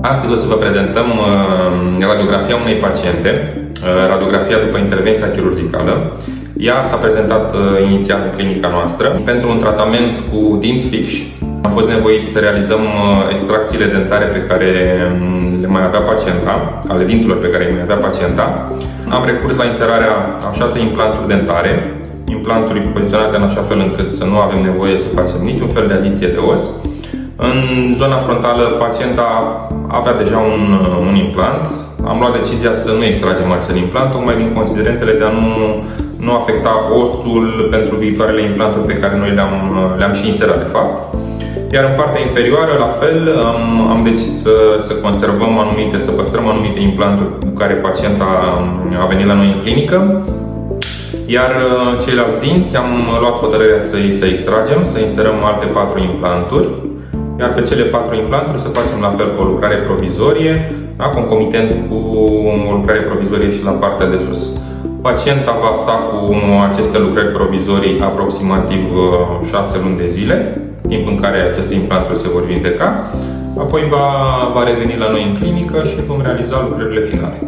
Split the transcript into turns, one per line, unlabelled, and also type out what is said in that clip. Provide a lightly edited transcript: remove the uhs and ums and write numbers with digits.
Astăzi o să vă prezentăm radiografia unei paciente, radiografia după intervenția chirurgicală. Ea s-a prezentat inițial în clinica noastră. Pentru un tratament cu dinți fixi am fost nevoit să realizăm extracțiile dentare pe care le mai avea pacienta, ale dinților pe care le mai avea pacienta. Am recurs la inserarea a 6 implanturi dentare, implanturi poziționate în așa fel încât să nu avem nevoie să facem niciun fel de adiție de os. În zona frontală, pacienta avea deja un implant. Am luat decizia să nu extragem acel implant, tocmai din considerentele de a nu afecta osul pentru viitoarele implanturi pe care noi le-am și inserat, de fapt. Iar în partea inferioară, la fel, am decis să conservăm să păstrăm anumite implanturi cu care pacienta a venit la noi în clinică. Iar ceilalți dinți am luat hotărârea să extragem, să inserăm alte 4 implanturi. Iar pe cele 4 implanturi să facem la fel cu o lucrare provizorie, da, concomitent cu o lucrare provizorie și la partea de sus. Pacienta va sta cu aceste lucrări provizorii aproximativ 6 luni de zile, timp în care aceste implanturi se vor vindeca. Apoi va reveni la noi în clinică și vom realiza lucrările finale.